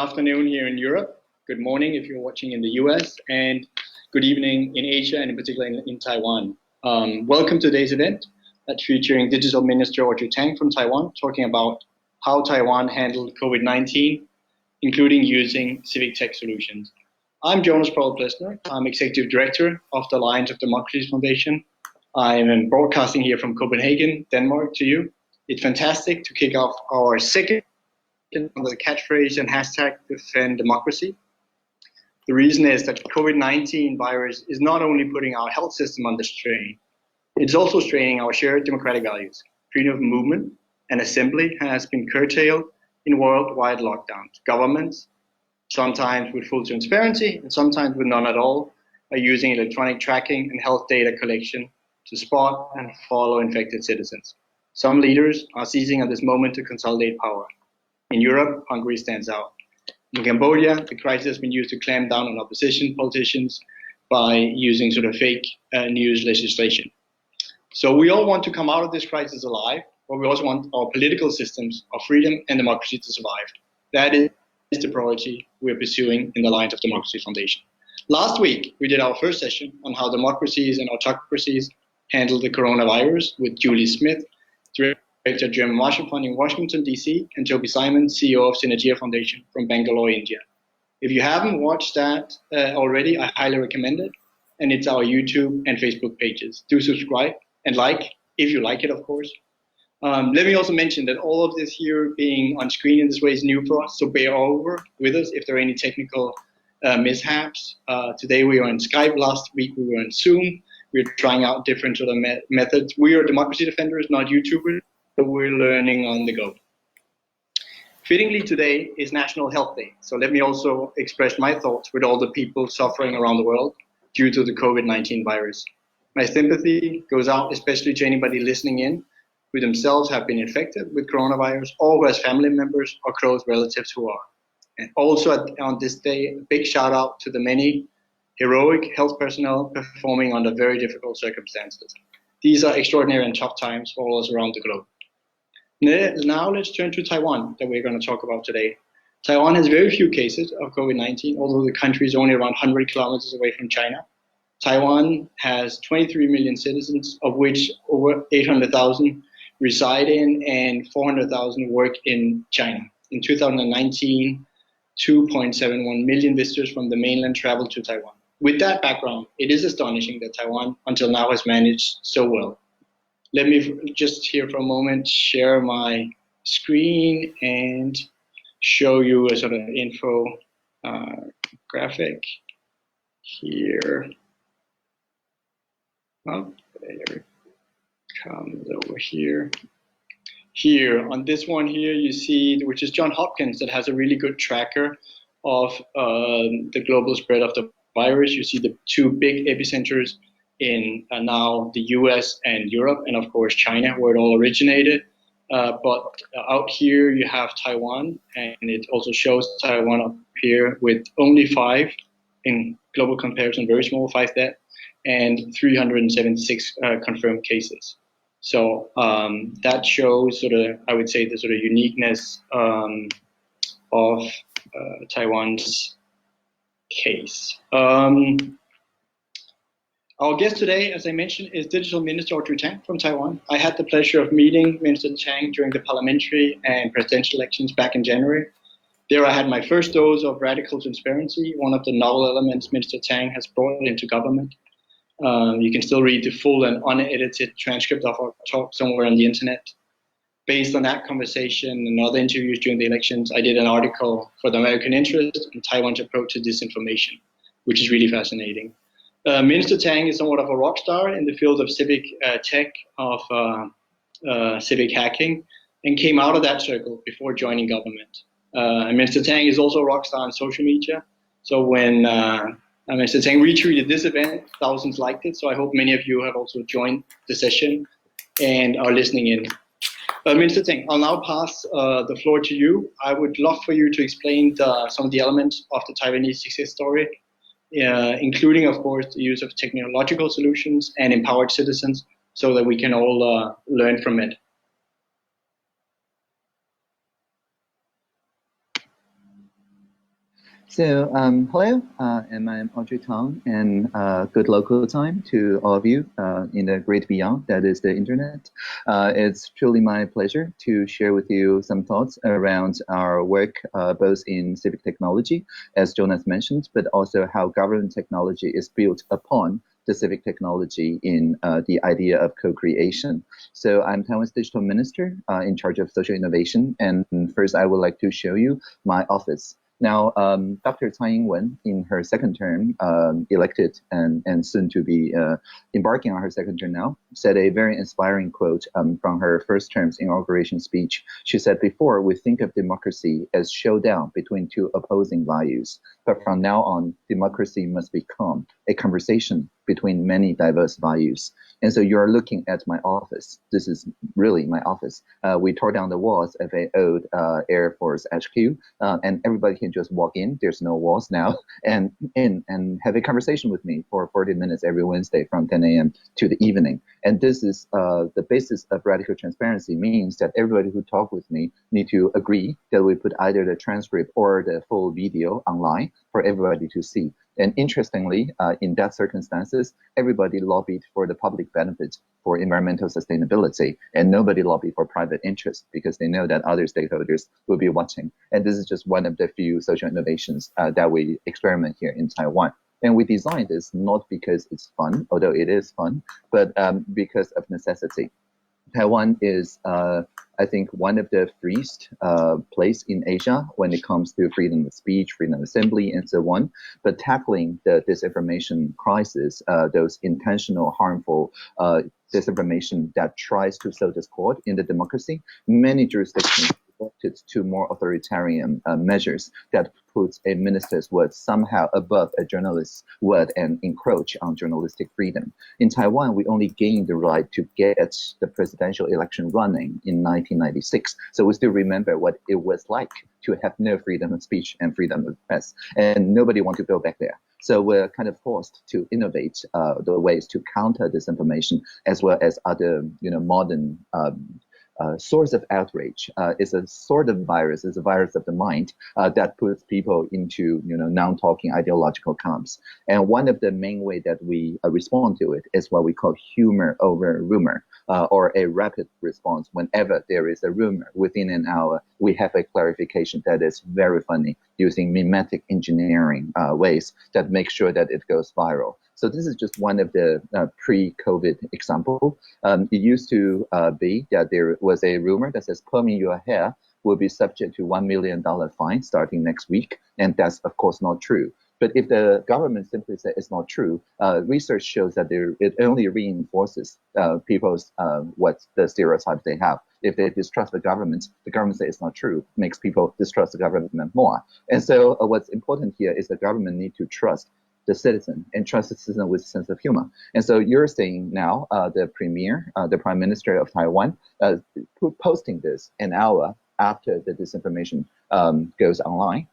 afternoon here in Europe, good morning if you're watching in the US, and good evening in Asia and in particular in Taiwan. Welcome to today's event that's featuring Digital Minister Audrey Tang from Taiwan, talking about how Taiwan handled COVID-19, including using civic tech solutions. I'm Jonas Plesner. I'm Executive Director of the Alliance of Democracies Foundation. I'm broadcasting here from Copenhagen, Denmark to you. It's fantastic to kick off our second under the catchphrase and hashtag defend democracy. The reason is that COVID-19 virus is not only putting our health system under strain, it's also straining our shared democratic values. Freedom of movement and assembly has been curtailed in worldwide lockdowns. Governments, sometimes with full transparency and sometimes with none at all, are using electronic tracking and health data collection to spot and follow infected citizens. Some leaders are seizing on this moment to consolidate power. In Europe, Hungary stands out. In Cambodia, the crisis has been used to clamp down on opposition politicians by using sort of fake news legislation. So we all want to come out of this crisis alive, but we also want our political systems of freedom and democracy to survive. That is the priority we're pursuing in the Alliance of Democracies Foundation. Last week, we did our first session on how democracies and autocracies handle the coronavirus with Julie Smith, Director of German Marshall Fund in Washington, D.C., and Toby Simon, CEO of Synergia Foundation from Bangalore, India. If you haven't watched that already, I highly recommend it. And it's our YouTube and Facebook pages. Do subscribe and like, if you like it, of course. Let me also mention that all of this here being on screen in this way is new for us, so bear over with us if there are any technical mishaps. Today we are on Skype, last week we were on Zoom. We're trying out different sort of methods. We are democracy defenders, not YouTubers. So we're learning on the go. Fittingly, today is National Health Day. So let me also express my thoughts with all the people suffering around the world due to the COVID-19 virus. My sympathy goes out especially to anybody listening in who themselves have been infected with coronavirus or who has family members or close relatives who are. And also on this day, a big shout out to the many heroic health personnel performing under very difficult circumstances. These are extraordinary and tough times for all of us around the globe. Now let's turn to Taiwan that we're going to talk about today. Taiwan has very few cases of COVID-19, although the country is only around 100 kilometers away from China. Taiwan has 23 million citizens, of which over 800,000 reside in and 400,000 work in China. In 2019, 2.71 million visitors from the mainland traveled to Taiwan. With that background, it is astonishing that Taiwan until now has managed so well. Let me just here for a moment share my screen and show you a sort of info graphic here. Oh, there it comes over here. Here, on this one here, you see, which is Johns Hopkins, that has a really good tracker of the global spread of the virus. You see the two big epicenters in now the US and Europe, and of course China, where it all originated. But out here you have Taiwan, and it also shows Taiwan up here with only 5 in global comparison, very small, 5 dead, and 376 confirmed cases. So that shows sort of, I would say, the sort of uniqueness of Taiwan's case. Our guest today, as I mentioned, is Digital Minister Audrey Tang from Taiwan. I had the pleasure of meeting Minister Tang during the parliamentary and presidential elections back in January. There I had my first dose of radical transparency, one of the novel elements Minister Tang has brought into government. You can still read the full and unedited transcript of our talk somewhere on the internet. Based on that conversation and other interviews during the elections, I did an article for the American Interest on Taiwan's approach to disinformation, which is really fascinating. Minister Tang is somewhat of a rock star in the field of civic tech, of civic hacking, and came out of that circle before joining government. And Minister Tang is also a rock star on social media. So when Minister Tang retweeted this event, thousands liked it. So I hope many of you have also joined the session and are listening in. Minister Tang, I'll now pass the floor to you. I would love for you to explain some of the elements of the Taiwanese success story, including, of course, the use of technological solutions and empowered citizens so that we can all learn from it. Hello, and I'm Audrey Tang, and good local time to all of you in the great beyond that is the internet. It's truly my pleasure to share with you some thoughts around our work both in civic technology, as Jonas mentioned, but also how government technology is built upon the civic technology in the idea of co-creation. So I'm Taiwan's digital minister in charge of social innovation, and first I would like to show you my office. Now, Dr. Tsai Ing-wen, in her second term, elected and soon to be embarking on her second term now, said a very inspiring quote from her first term's inauguration speech. She said, "Before, we think of democracy as showdown between two opposing values, but from now on, democracy must become a conversation between many diverse values." And so you're looking at my office. This is really my office. We tore down the walls of an old Air Force HQ, and everybody can just walk in. There's no walls now, and have a conversation with me for 40 minutes every Wednesday from 10 a.m. to the evening. And this is the basis of radical transparency, means that everybody who talk with me need to agree that we put either the transcript or the full video online for everybody to see. And interestingly, in that circumstances, everybody lobbied for the public benefits for environmental sustainability, and nobody lobbied for private interest because they know that other stakeholders will be watching. And this is just one of the few social innovations that we experiment here in Taiwan. And we designed this not because it's fun, although it is fun, but because of necessity. Taiwan is, I think, one of the freest place in Asia when it comes to freedom of speech, freedom of assembly, and so on. But tackling the disinformation crisis, those intentional, harmful disinformation that tries to sow discord in the democracy, many jurisdictions resorted to more authoritarian measures that puts a minister's word somehow above a journalist's word and encroach on journalistic freedom. In Taiwan, we only gained the right to get the presidential election running in 1996. So we still remember what it was like to have no freedom of speech and freedom of press, and nobody wants to go back there. So we're kind of forced to innovate the ways to counter disinformation, as well as other, modern source of outrage. Is a sort of virus, is a virus of the mind that puts people into non-talking ideological camps. And one of the main way that we respond to it is what we call humor over rumor, or a rapid response. Whenever there is a rumor within an hour, we have a clarification that is very funny using mimetic engineering ways that make sure that it goes viral. So this is just one of the pre-COVID example. It used to be that there was a rumor that says perming your hair will be subject to $1 million fine starting next week. And that's, of course, not true. But if the government simply says it's not true, research shows that it only reinforces people's what the stereotypes they have. If they distrust the government says it's not true, makes people distrust the government more. And so what's important here is the government need to trust the citizen and trust the citizen with a sense of humor. And so you're seeing now the premier, the prime minister of Taiwan, posting this an hour after the disinformation goes online.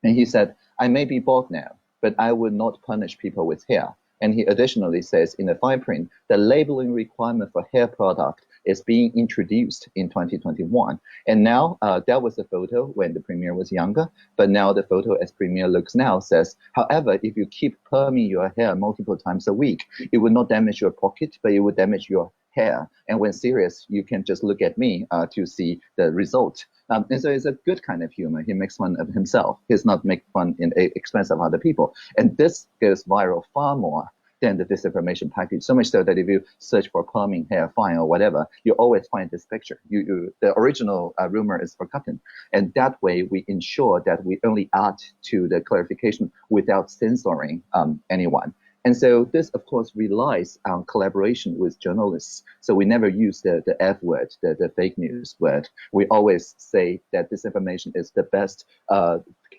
And he said, "I may be bald now, but I will not punish people with hair." And he additionally says in the fine print, the labeling requirement for hair product is being introduced in 2021. And now that was a photo when the premier was younger, but now the photo as premier looks now says, however, if you keep perming your hair multiple times a week, it will not damage your pocket, but it will damage your hair. And when serious, you can just look at me to see the result. And so it's a good kind of humor. He makes fun of himself. He's not making fun in the expense of other people. And this goes viral far more than the disinformation package. So much so that if you search for perming hair fine or whatever, you always find this picture. The original rumor is forgotten. And that way we ensure that we only add to the clarification without censoring anyone. And so this, of course, relies on collaboration with journalists. So we never use the F word, the fake news word. We always say that disinformation is the best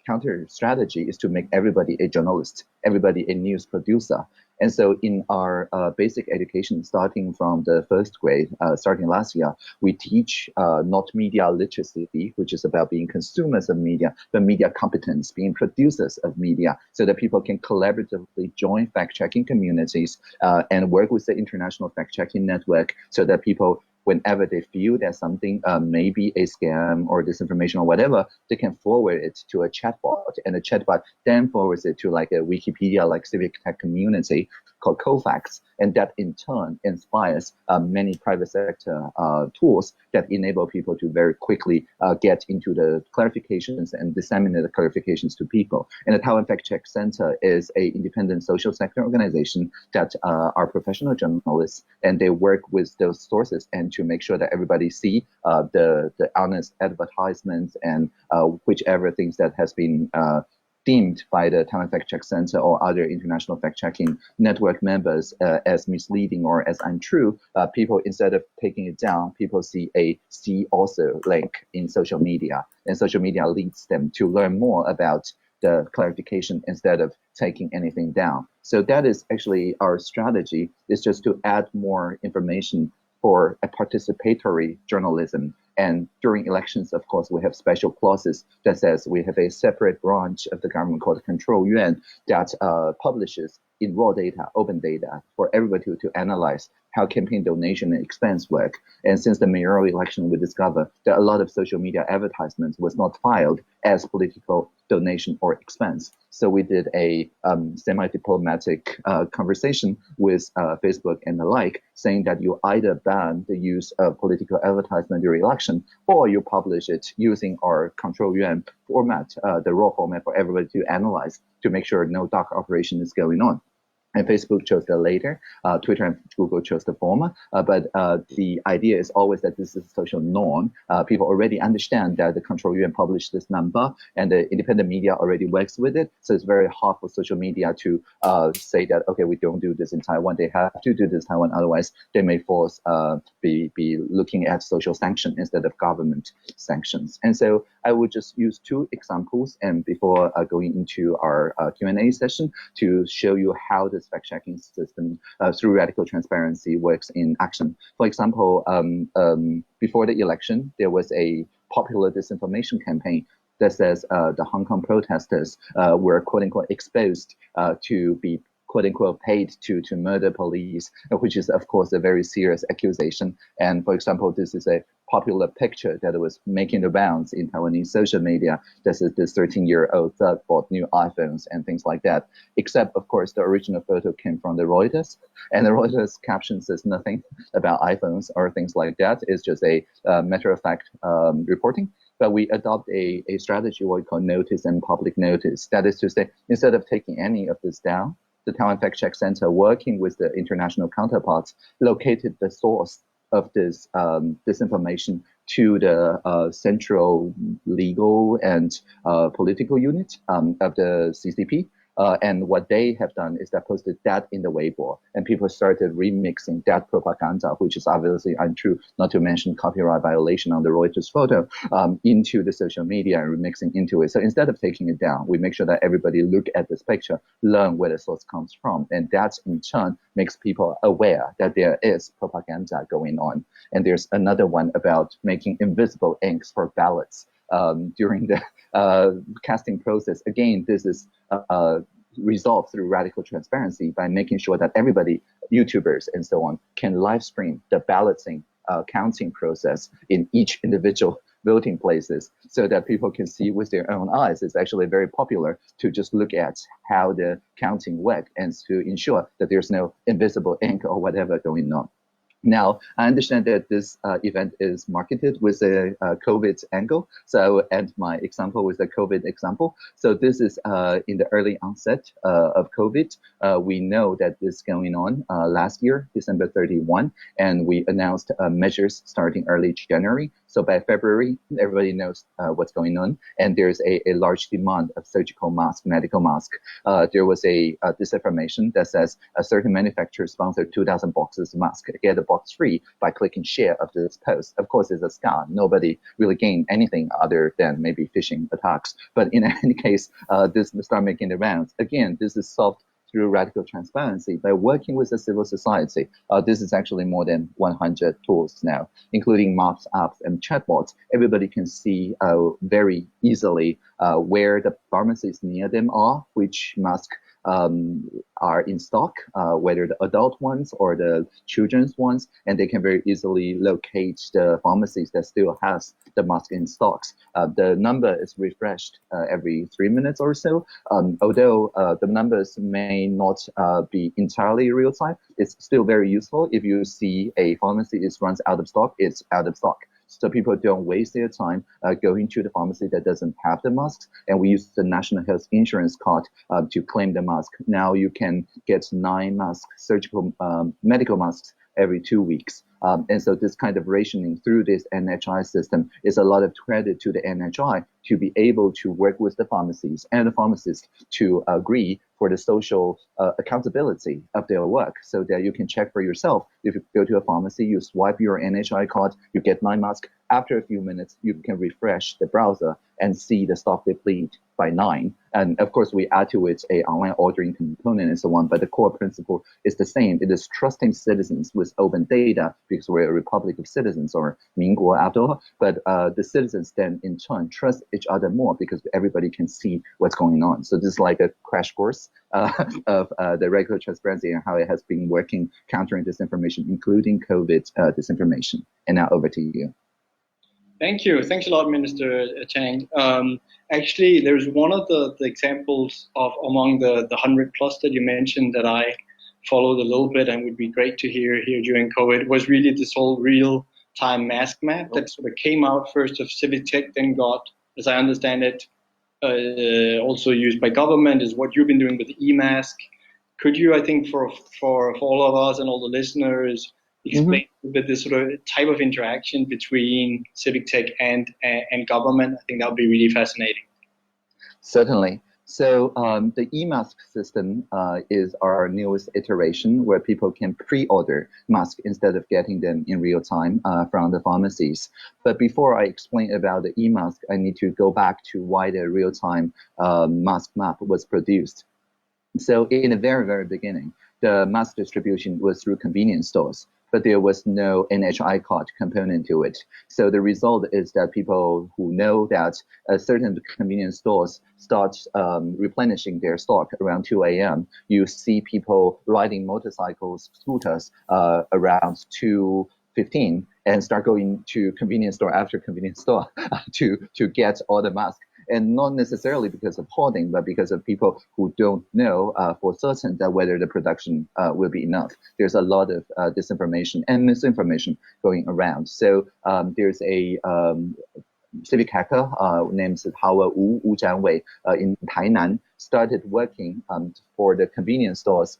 counter strategy is to make everybody a journalist, everybody a news producer. And so in our basic education, starting from the first grade, starting last year, we teach not media literacy, which is about being consumers of media, but media competence, being producers of media, so that people can collaboratively join fact-checking communities and work with the international fact-checking network so that people whenever they feel that something may be a scam or disinformation or whatever, they can forward it to a chatbot, and the chatbot then forwards it to like a Wikipedia, like civic tech community called Kofax, and that in turn inspires many private sector tools that enable people to very quickly get into the clarifications and disseminate the clarifications to people. And the Taiwan Fact Check Center is an independent social sector organization that are professional journalists, and they work with those sources and to make sure that everybody see the honest advertisements and whichever things that has been deemed by the Taiwan Fact Check Center or other international fact-checking network members as misleading or as untrue, people, instead of taking it down, people see a see also link in social media, and social media leads them to learn more about the clarification instead of taking anything down. So that is actually our strategy, is just to add more information for a participatory journalism. And during elections, of course, we have special clauses that says we have a separate branch of the government called Control Yuan that publishes in raw data, open data, for everybody to analyze how campaign donation and expense work. And since the mayoral election, we discovered that a lot of social media advertisements was not filed as political donation or expense. So we did a semi-diplomatic conversation with Facebook and the like, saying that you either ban the use of political advertisement during election, or you publish it using our Control Yuan format, the raw format for everybody to analyze to make sure no dark operation is going on. And Facebook chose the later, Twitter and Google chose the former. But the idea is always that this is a social norm. People already understand that the Control Yuan published this number, and the independent media already works with it. So it's very hard for social media to say that, okay, we don't do this in Taiwan. They have to do this in Taiwan. Otherwise, they may force be looking at social sanction instead of government sanctions. And so I would just use two examples, and before going into our Q&A session, to show you how this fact-checking system through radical transparency works in action. For example, before the election, there was a popular disinformation campaign that says the Hong Kong protesters were quote-unquote exposed to be quote-unquote paid to murder police, which is, of course, a very serious accusation. And for example, this is a popular picture that was making the rounds in Taiwanese social media. This is this 13-year-old thug bought new iPhones and things like that. Except, of course, the original photo came from the Reuters, and the Reuters caption says nothing about iPhones or things like that. It's just a matter-of-fact reporting. But we adopt a strategy what we call notice and public notice. That is to say, instead of taking any of this down, the Taiwan Fact Check Center, working with the international counterparts, located the source of this disinformation to the central legal and political unit of the CCP. And what they have done is they posted that in the Weibo, and people started remixing that propaganda, which is obviously untrue, not to mention copyright violation on the Reuters photo, into the social media and remixing into it. So instead of taking it down, we make sure that everybody look at this picture, learn where the source comes from, and that in turn makes people aware that there is propaganda going on. And there's another one about making invisible inks for ballots during the casting process. Again, this is resolved through radical transparency by making sure that everybody, YouTubers and so on, can live stream the balloting counting process in each individual voting places so that people can see with their own eyes. It's actually very popular to just look at how the counting works and to ensure that there's no invisible ink or whatever going on. Now, I understand that this event is marketed with a COVID angle. So, and my example was the COVID example. So this is in the early onset of COVID. We know that this is going on last year, December 31, and we announced measures starting early January. So by February, everybody knows what's going on. And there's a large demand of surgical mask, medical mask. There was a disinformation that says a certain manufacturer sponsored 2,000 boxes of mask. Get a box free by clicking share of this post. Of course, it's a scam. Nobody really gained anything other than maybe phishing attacks. But in any case, this start making the rounds. Again, this is solved through radical transparency by working with the civil society. This is actually more than 100 tools now, including maps, apps, and chatbots. Everybody can see very easily where the pharmacies near them are, which mask are in stock, whether the adult ones or the children's ones, and they can very easily locate the pharmacies that still has the mask in stocks. The number is refreshed every 3 minutes or so. Although the numbers may not be entirely real time, it's still very useful. If you see a pharmacy runs out of stock, it's out of stock. So people don't waste their time going to the pharmacy that doesn't have the masks. And we use the National Health Insurance card to claim the mask. Now you can get 9 masks, surgical medical masks every 2 weeks. And so this kind of rationing through this NHI system is a lot of credit to the NHI to be able to work with the pharmacies and the pharmacists to agree for the social accountability of their work, so that you can check for yourself. If you go to a pharmacy, you swipe your NHI card, you get 9 masks. After a few minutes, you can refresh the browser and see the stock deplete by 9. And of course, we add to it a online ordering component and so on, but the core principle is the same. It is trusting citizens with open data, because we're a republic of citizens, or 民国 after all. But the citizens then in turn trust each other more because everybody can see what's going on. So this is like a crash course of the regular transparency and how it has been working countering disinformation, including COVID disinformation. And now over to you. Thank you. Thanks a lot, Minister Tang. Actually, there's one of the examples of among the 100 plus that you mentioned that I followed a little bit and would be great to hear here during COVID, was really this whole real-time mask map that sort of came out first of civic tech, then got, as I understand it, also used by government, is what you've been doing with the e-mask. Could you, I think, for all of us and all the listeners, explain a bit this sort of type of interaction between civic tech and government? I think that would be really fascinating. Certainly. So the e-mask system is our newest iteration, where people can pre-order masks instead of getting them in real time from the pharmacies. But before I explain about the e-mask, I need to go back to why the real-time mask map was produced. So in the very, very beginning, the mask distribution was through convenience stores, but there was no NHI card component to it. So the result is that people who know that certain convenience stores start replenishing their stock around 2 a.m., you see people riding motorcycles, scooters around 2:15 and start going to convenience store after convenience store to get all the masks. And not necessarily because of hoarding, but because of people who don't know for certain that whether the production will be enough. There's a lot of disinformation and misinformation going around. So there's a civic hacker named Wu Zhanwei in Tainan, started working for the convenience stores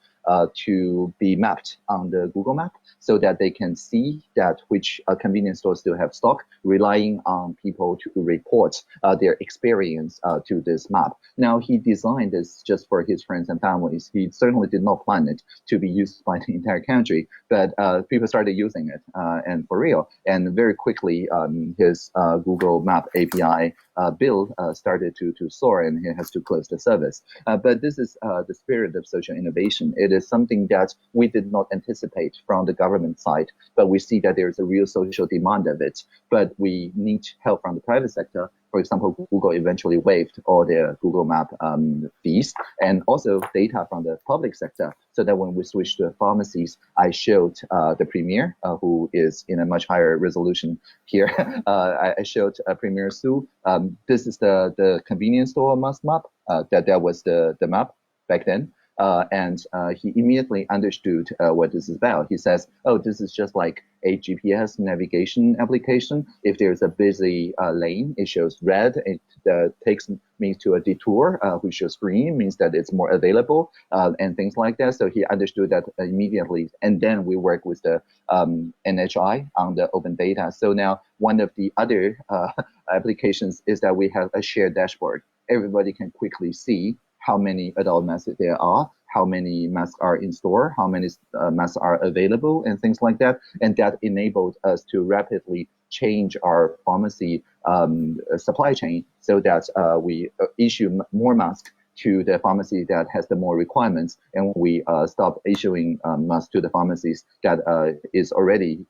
to be mapped on the Google map, so that they can see that which convenience stores still have stock, relying on people to report their experience to this map. Now, he designed this just for his friends and families. He certainly did not plan it to be used by the entire country, but people started using it, and for real. And very quickly, his Google Map API build started to soar, and he has to close the service. But this is the spirit of social innovation. It is something that we did not anticipate from the government side, but we see that there's a real social demand of it. But we need help from the private sector. For example, Google eventually waived all their Google Map fees, and also data from the public sector, so that when we switch to pharmacies, I showed the Premier, who is in a much higher resolution here. I showed Premier Su. This is the convenience store mask map. That was the map back then. And he immediately understood what this is about. He says, oh, this is just like a GPS navigation application. If there's a busy lane, it shows red. It takes me to a detour, which shows green, means that it's more available, and things like that. So he understood that immediately. And then we work with the NHI on the open data. So now one of the other applications is that we have a shared dashboard. Everybody can quickly see how many adult masks there are, how many masks are in store, how many masks are available, and things like that. And that enabled us to rapidly change our pharmacy supply chain, so that we issue more masks to the pharmacy that has the more requirements, and we stop issuing masks to the pharmacies that is already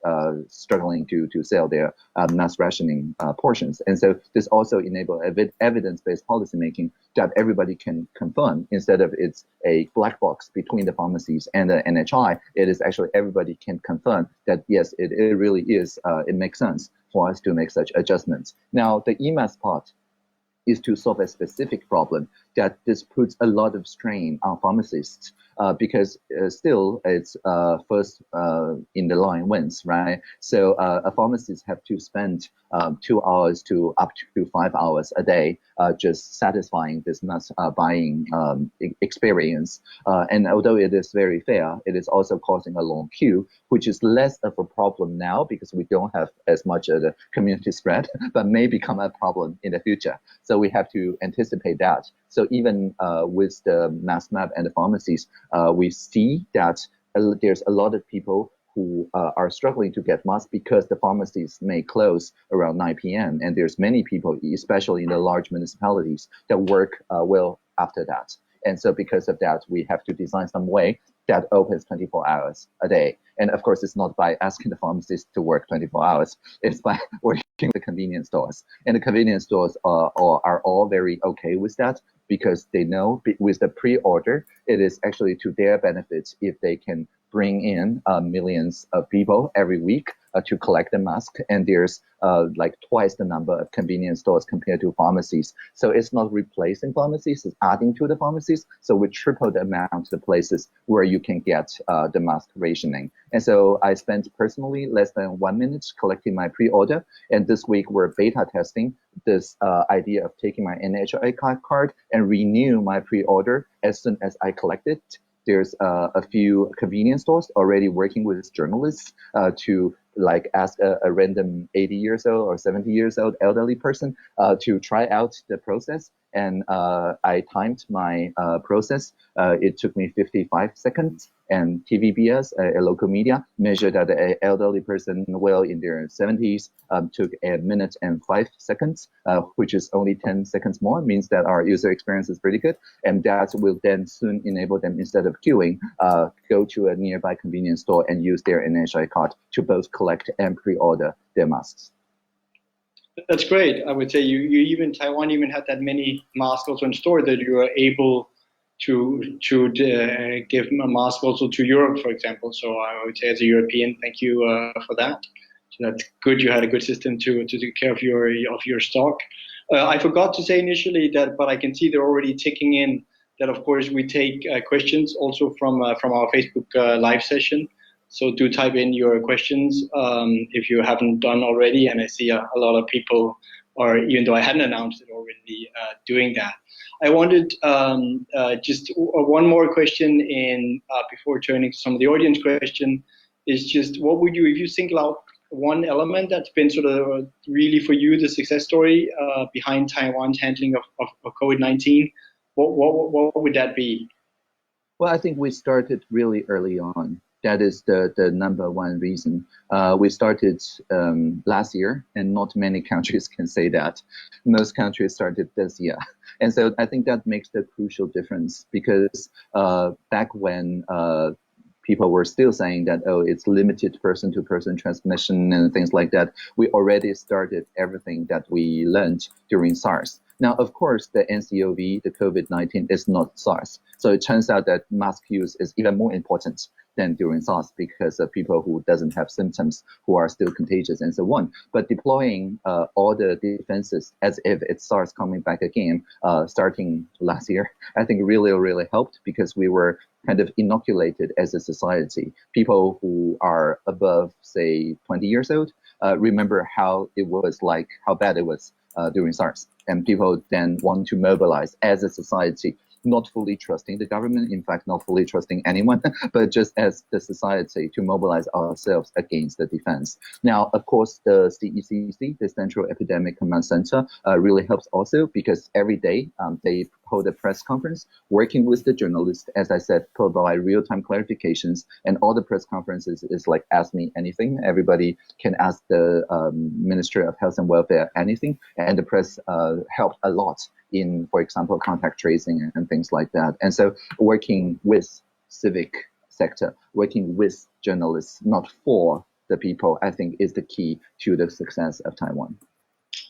struggling to sell their mass rationing portions. And so this also enables evidence-based policymaking that everybody can confirm, instead of it's a black box between the pharmacies and the NHI. It is actually everybody can confirm that yes, it really is, it makes sense for us to make such adjustments. Now, the EMAS part is to solve a specific problem that this puts a lot of strain on pharmacists, because still it's first in the line wins, right? So a pharmacist have to spend 2 hours to up to 5 hours a day just satisfying this mass buying experience. And although it is very fair, it is also causing a long queue, which is less of a problem now because we don't have as much of the community spread, but may become a problem in the future. So we have to anticipate that. So even with the mass map and the pharmacies, we see that there's a lot of people who are struggling to get masks because the pharmacies may close around 9 p.m. And there's many people, especially in the large municipalities, that work well after that. And so because of that, we have to design some way that opens 24 hours a day. And of course, it's not by asking the pharmacists to work 24 hours. It's by working with the convenience stores. And the convenience stores are all very okay with that, because they know with the pre-order, it is actually to their benefit if they can bring in millions of people every week to collect the mask. And there's like twice the number of convenience stores compared to pharmacies. So it's not replacing pharmacies, it's adding to the pharmacies. So we triple the amount of the places where you can get the mask rationing. And so I spent personally less than 1 minute collecting my pre-order. And this week we're beta testing this idea of taking my NHI card and renew my pre-order as soon as I collect it. There's a few convenience stores already working with journalists to like ask a random 80 years old or 70 years old elderly person to try out the process. And I timed my process. It took me 55 seconds. And TVBS, a local media, measured that an elderly person well in their 70s took 1 minute and 5 seconds, which is only 10 seconds more, means that our user experience is pretty good. And that will then soon enable them, instead of queuing, go to a nearby convenience store and use their NHI card to both collect and pre-order their masks. That's great. I would say you even Taiwan even had that many masks also in store that you were able to give a mask also to Europe, for example. So I would say as a European, thank you for that. So that's good. You had a good system to take care of your stock. I forgot to say initially that, but I can see they're already ticking in that. Of course, we take questions also from our Facebook live session. So do type in your questions if you haven't done already. And I see a lot of people are, even though I hadn't announced it already, doing that. I wanted just one more question before turning to some of the audience question, is just what would you, if you single out one element that's been sort of really for you the success story behind Taiwan's handling of COVID-19, what would that be? Well, I think we started really early on. That is the number one reason. We started last year, and not many countries can say that. Most countries started this year. And so I think that makes the crucial difference, because back when people were still saying that, oh, it's limited person-to-person transmission and things like that, we already started everything that we learned during SARS. Now, of course, the NCOV, the COVID-19, is not SARS. So it turns out that mask use is even more important than during SARS, because of people who doesn't have symptoms, who are still contagious and so on. But deploying all the defenses as if it's SARS coming back again, starting last year, I think really helped, because we were kind of inoculated as a society. People who are above, say, 20 years old, remember how it was like, how bad it was during SARS. And people then want to mobilize as a society, not fully trusting the government, in fact, not fully trusting anyone, but just as the society to mobilize ourselves against the defense. Now, of course, the CECC, the Central Epidemic Command Center, really helps also, because every day they hold a press conference working with the journalists, as I said, provide real-time clarifications, and all the press conferences is like, ask me anything. Everybody can ask the Ministry of Health and Welfare anything, and the press helped a lot in, for example, contact tracing and things like that. And so working with civic sector, working with journalists, not for the people, I think is the key to the success of Taiwan.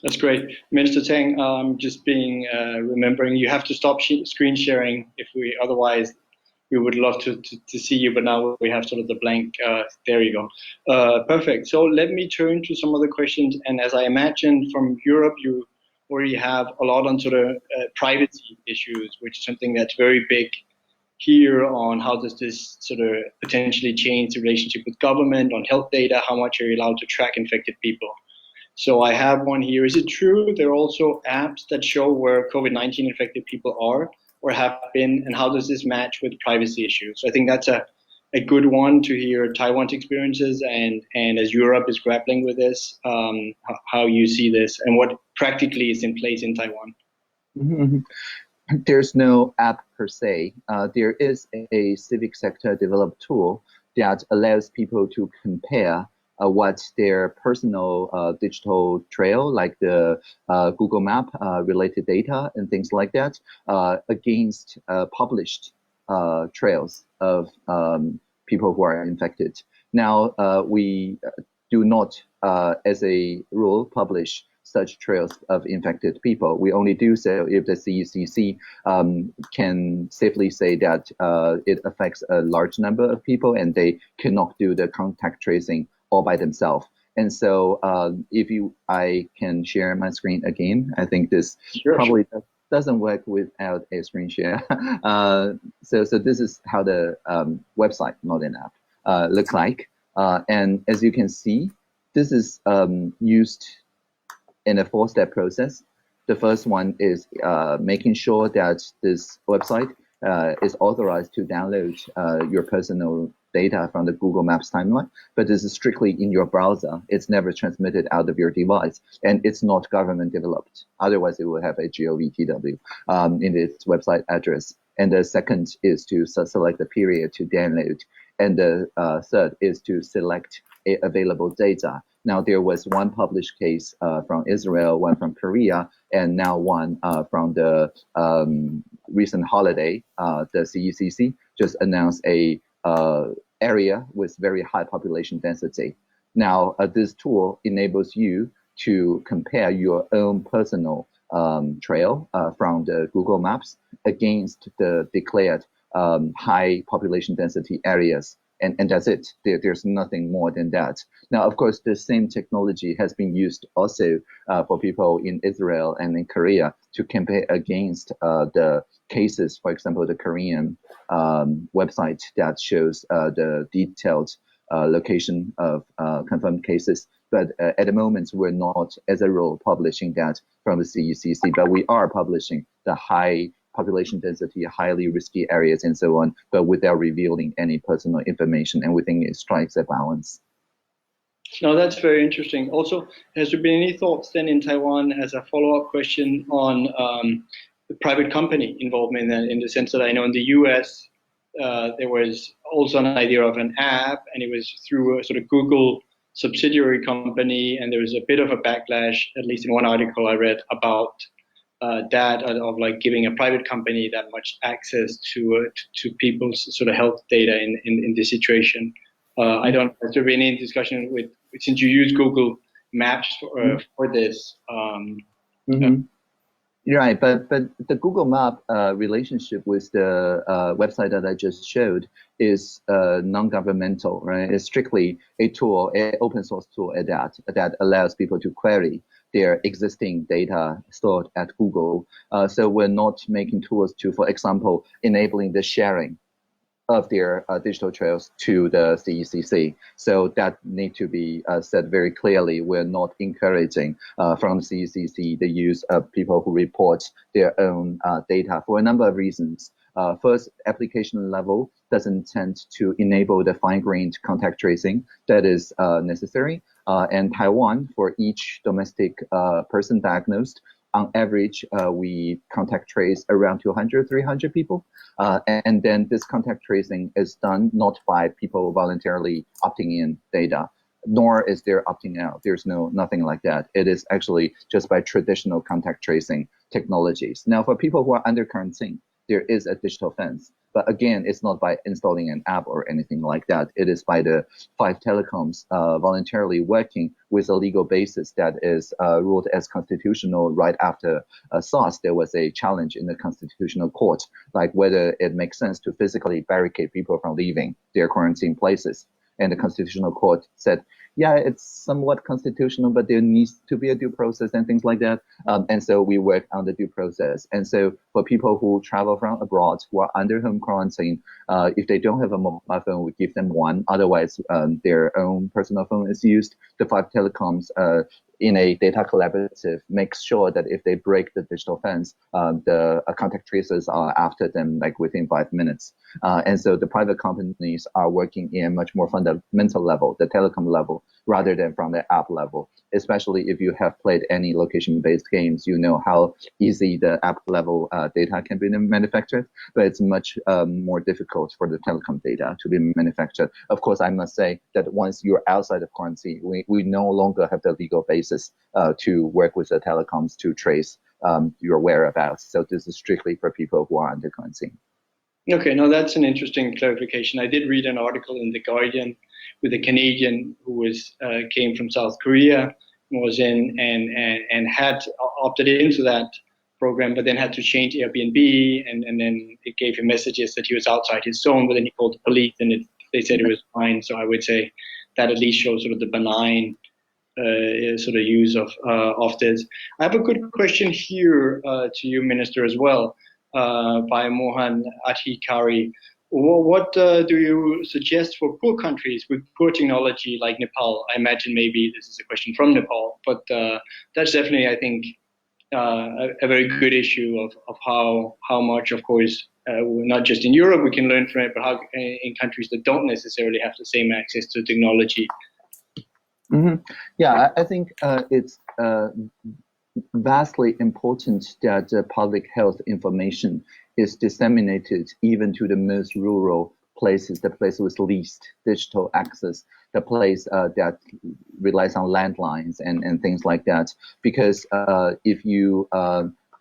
That's great. Minister Tang, just remembering you have to stop screen sharing otherwise we would love to see you, but now we have sort of the blank, there you go. Perfect. So let me turn to some of the questions. And as I imagine from Europe, you already have a lot on sort of privacy issues, which is something that's very big here on how does this sort of potentially change the relationship with government on health data, how much are you allowed to track infected people. So I have one here. Is it true there are also apps that show where COVID-19 infected people are or have been, and how does this match with privacy issues? So I think that's a good one to hear Taiwan's experiences and as Europe is grappling with this, how you see this and what practically is in place in Taiwan. Mm-hmm. There's no app per se. There is a civic sector developed tool that allows people to compare what their personal digital trail, like the Google Map related data and things like that, against published trails of people who are infected. Now, we do not, as a rule, publish such trails of infected people. We only do so if the CECC can safely say that it affects a large number of people and they cannot do the contact tracing all by themselves. And so I can share my screen again. I think this probably doesn't work without a screen share. So this is how the website, not an app, looks like. And as you can see, this is used in a 4-step process. The first one is making sure that this website is authorized to download your personal data from the Google Maps timeline, but this is strictly in your browser. It's never transmitted out of your device, and it's not government developed. Otherwise, it will have a GOVTW in its website address. And the second is to select the period to download. And the third is to select available data. Now, there was one published case from Israel, one from Korea, and now one from the recent holiday. The CECC just announced a area with very high population density. Now, this tool enables you to compare your own personal trail from the Google Maps against the declared high population density areas. And that's it. There's nothing more than that. Now, of course, the same technology has been used also for people in Israel and in Korea to compare against the cases, for example, the Korean website that shows the detailed location of confirmed cases. But at the moment, we're not, as a rule, publishing that from the CECC, but we are publishing the high population density, highly risky areas, and so on, but without revealing any personal information. And we think it strikes a balance. No, that's very interesting. Also, has there been any thoughts then in Taiwan as a follow-up question on the private company involvement in the sense that I know in the US, there was also an idea of an app, and it was through a sort of Google subsidiary company, and there was a bit of a backlash, at least in one article I read, about that of like giving a private company that much access to people's sort of health data in this situation. I don't know, has there been any discussion with, since you use Google Maps for this? You're right, but the Google Map relationship with the website that I just showed is non-governmental, right? It's strictly a tool, an open source tool that allows people to query their existing data stored at Google. So we're not making tools to, for example, enabling the sharing of their digital trails to the CECC. So that need to be said very clearly. We're not encouraging from the CECC the use of people who report their own data for a number of reasons. First, application level doesn't tend to enable the fine-grained contact tracing that is necessary. And Taiwan, for each domestic person diagnosed, on average, we contact trace around 200, 300 people. And then this contact tracing is done not by people voluntarily opting in data, nor is there opting out. There's nothing like that. It is actually just by traditional contact tracing technologies. Now, for people who are under quarantine, there is a digital fence. But again, it's not by installing an app or anything like that. It is by the 5 telecoms voluntarily working with a legal basis that is ruled as constitutional. Right after SARS, there was a challenge in the constitutional court, like whether it makes sense to physically barricade people from leaving their quarantine places. And the constitutional court said, yeah, it's somewhat constitutional, but there needs to be a due process and things like that. And so we work on the due process. And so for people who travel from abroad, who are under home quarantine, if they don't have a mobile phone, we give them one. Otherwise, their own personal phone is used. The 5 telecoms in a data collaborative makes sure that if they break the digital fence, the contact tracers are after them like within 5 minutes. And so the private companies are working in a much more fundamental level, the telecom level, rather than from the app level. Especially if you have played any location-based games, you know how easy the app level data can be manufactured, but it's much more difficult for the telecom data to be manufactured. Of course, I must say that once you're outside of quarantine, we no longer have the legal basis to work with the telecoms to trace your whereabouts. So this is strictly for people who are under quarantine. Okay, no, that's an interesting clarification. I did read an article in The Guardian with a Canadian who was came from South Korea, was in and had opted into that program, but then had to change Airbnb, and then it gave him messages that he was outside his zone, but then he called the police and they said it was fine. So I would say that at least shows sort of the benign sort of use of this. I have a good question here to you, Minister, as well. By Mohan Adhikari. What do you suggest for poor countries with poor technology like Nepal? I imagine maybe this is a question from Nepal, but that's definitely, I think, a very good issue of how much, of course, not just in Europe we can learn from it, but how in countries that don't necessarily have the same access to technology. Mm-hmm. Yeah, I think it's vastly important that public health information is disseminated even to the most rural places, the place with least digital access, the place that relies on landlines and things like that. Because if you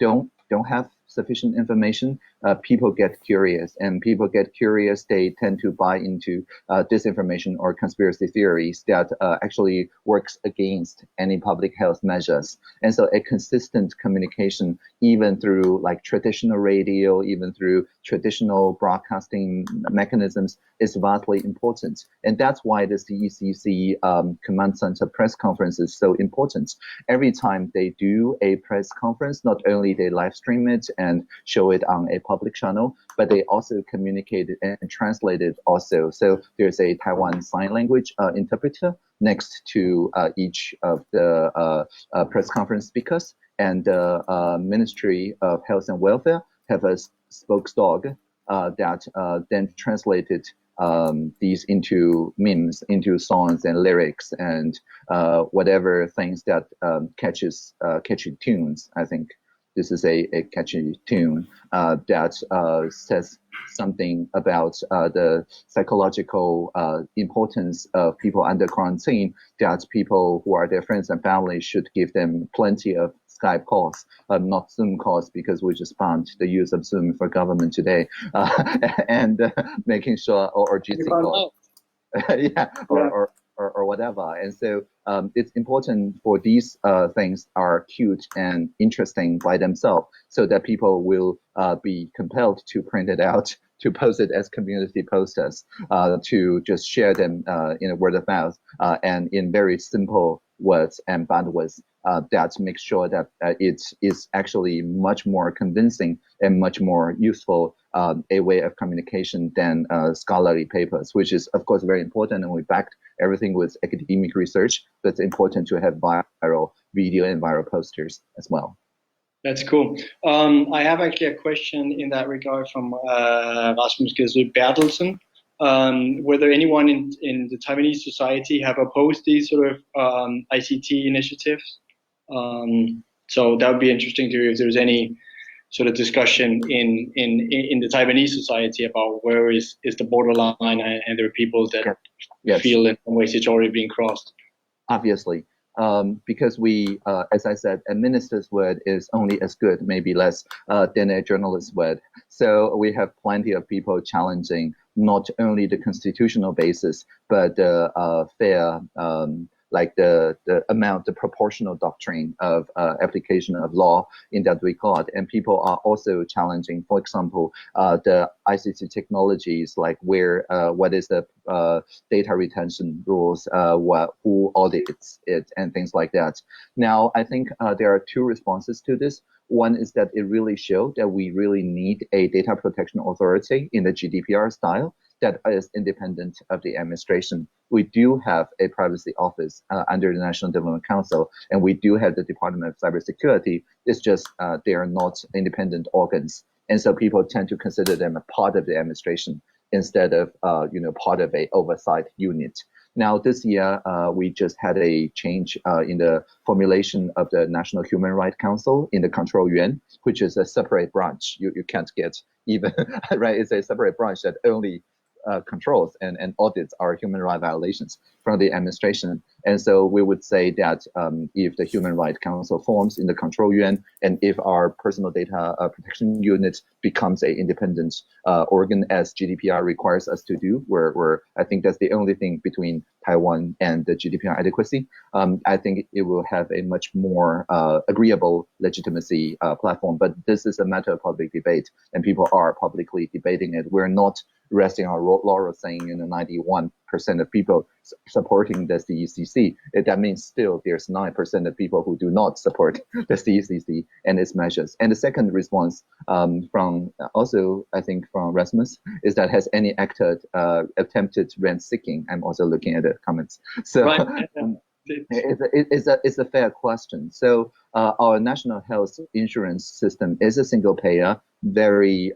don't have sufficient information, people get curious, and people get curious, they tend to buy into disinformation or conspiracy theories that actually works against any public health measures. And so a consistent communication, even through like traditional radio, even through traditional broadcasting mechanisms, is vastly important. And that's why the CECC Command Center press conference is so important. Every time they do a press conference, not only they live stream it and show it on a public channel, but they also communicate it and translate it also. So there's a Taiwan Sign Language interpreter next to each of the press conference speakers, and the Ministry of Health and Welfare have a spokesdog that then translated these into memes, into songs and lyrics and whatever things that catchy tunes. I think this is a catchy tune that says something about the psychological importance of people under quarantine, that people who are their friends and family should give them plenty of Skype calls, not Zoom calls, because we just banned the use of Zoom for government today, and making sure, or GC calls. Yeah, or whatever. And so it's important for these things are cute and interesting by themselves, so that people will be compelled to print it out, to post it as community posters, to just share them in a word of mouth, and in very simple words and bandwidth that makes sure that it is actually much more convincing and much more useful a way of communication than scholarly papers, which is of course very important, and we backed everything with academic research, but it's important to have viral video and viral posters as well. That's cool. I have actually a question in that regard from Rasmus Gesø Bertelsen. Whether anyone in the Taiwanese society have opposed these sort of ICT initiatives. So that would be interesting to hear if there's any sort of discussion in the Taiwanese society about where is the borderline, and there are people that feel in some ways it's already being crossed. obviously. Because we, as I said, a minister's word is only as good, maybe less, than a journalist's word. So we have plenty of people challenging not only the constitutional basis, but the fair, like the amount, the proportional doctrine of application of law in that regard. And people are also challenging, for example, the ICT technologies, like what is the data retention rules, who audits it, and things like that. Now, I think there are two responses to this. One is that it really showed that we really need a data protection authority in the GDPR style that is independent of the administration. We do have a privacy office under the National Development Council, and we do have the Department of Cybersecurity. It's just they are not independent organs. And so people tend to consider them a part of the administration instead of part of a oversight unit. Now, this year, we just had a change in the formulation of the National Human Rights Council in the Control Yuan, which is a separate branch. You can't get even, right? It's a separate branch that only controls and audits our human rights violations from the administration. And so we would say that if the Human Rights Council forms in the Control Yuan, and if our personal data protection unit becomes an independent organ as GDPR requires us to do, where I think that's the only thing between Taiwan and the GDPR adequacy, I think it will have a much more agreeable legitimacy platform. But this is a matter of public debate, and people are publicly debating it. We're not resting our laurels saying 91% of people supporting the CECC. That means still there's 9% of people who do not support the CECC and its measures. And the second response from also, I think, from Rasmus is that has any actor attempted rent seeking? I'm also looking at the comments. So right. It's a fair question. So our national health insurance system is a single payer, very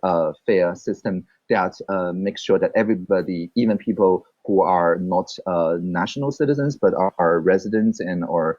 fair system that makes sure that everybody, even people who are not national citizens but are residents and or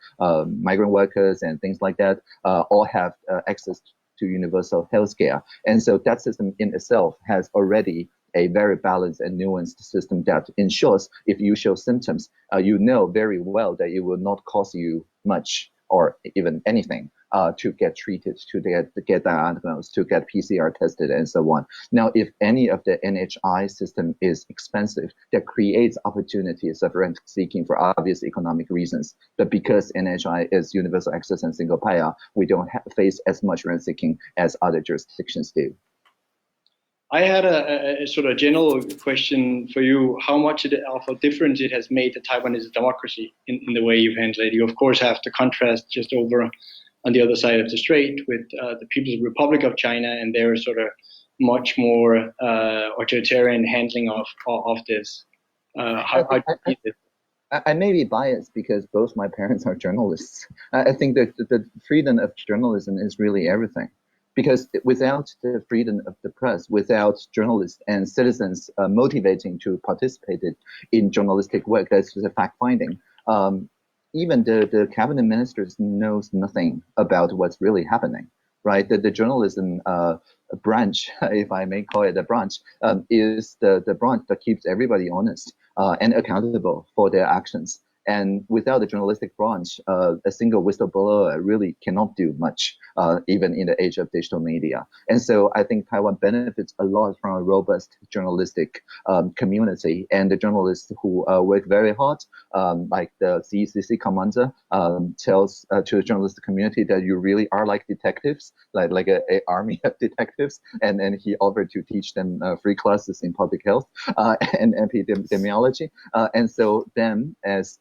migrant workers and things like that, all have access to universal health care. And so that system in itself has already a very balanced and nuanced system that ensures if you show symptoms, you know very well that it will not cost you much or even anything to get treated, to get diagnosed, to get PCR tested, and so on. Now, if any of the NHI system is expensive, that creates opportunities of rent seeking for obvious economic reasons. But because NHI is universal access and single payer, we don't face as much rent seeking as other jurisdictions do. I had a sort of general question for you. How much of a difference it has made that Taiwan is a democracy in the way you've handled it? You, of course, have to contrast just over on the other side of the strait with the People's Republic of China and their sort of much more authoritarian handling of this. How do you see it? I may be biased because both my parents are journalists. I think that the freedom of journalism is really everything. Because without the freedom of the press, without journalists and citizens motivating to participate in journalistic work, that's just a fact finding. Even the cabinet ministers knows nothing about what's really happening, right? The journalism branch, if I may call it a branch, is the branch that keeps everybody honest and accountable for their actions. And without the journalistic branch, a single whistleblower really cannot do much, even in the age of digital media. And so I think Taiwan benefits a lot from a robust journalistic community, and the journalists who work very hard, like the CECC commander tells to the journalistic community that you really are like detectives, like a army of detectives, and he offered to teach them free classes in public health and epidemiology. And so them as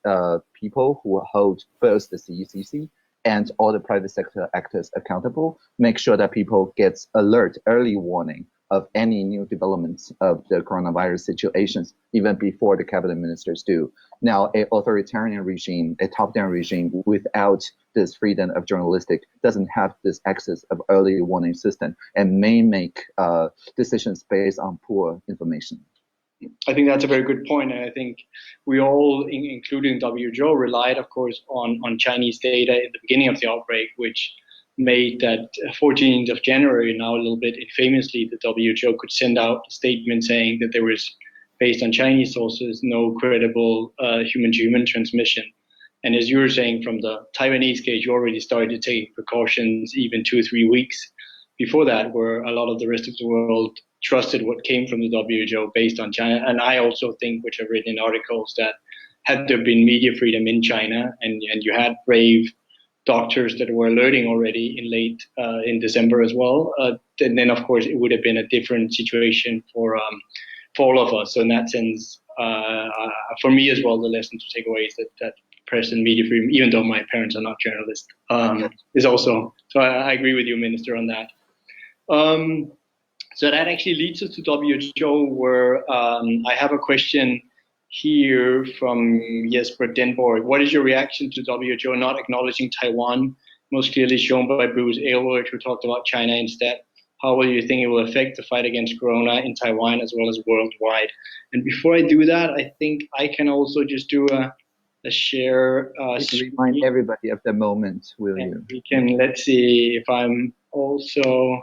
people who hold both the CECC and all the private sector actors accountable, make sure that people get alert, early warning of any new developments of the coronavirus situations, even before the cabinet ministers do. Now, an authoritarian regime, a top-down regime without this freedom of journalistic doesn't have this access of early warning system and may make decisions based on poor information. I think that's a very good point. And I think we all, including WHO, relied, of course, on Chinese data at the beginning of the outbreak, which made that 14th of January, now a little bit infamously, the WHO could send out a statement saying that there was, based on Chinese sources, no credible human-to-human transmission. And as you were saying, from the Taiwanese case, you already started to take precautions even 2 or 3 weeks before that, where a lot of the rest of the world trusted what came from the WHO based on China. And I also think, which I've written in articles, that had there been media freedom in China and you had brave doctors that were alerting already in late in December as well, then of course it would have been a different situation for all of us. So in that sense, for me as well, the lesson to take away is that press and media freedom, even though my parents are not journalists, is also. So I agree with you, Minister, on that. So that actually leads us to WHO, where I have a question here from Jesper Denborg. What is your reaction to WHO not acknowledging Taiwan, most clearly shown by Bruce Aylward, who talked about China instead? How will you think it will affect the fight against corona in Taiwan as well as worldwide? And before I do that, I think I can also just do a share. Remind everybody of the moment, will you? We can, let's see if I'm also.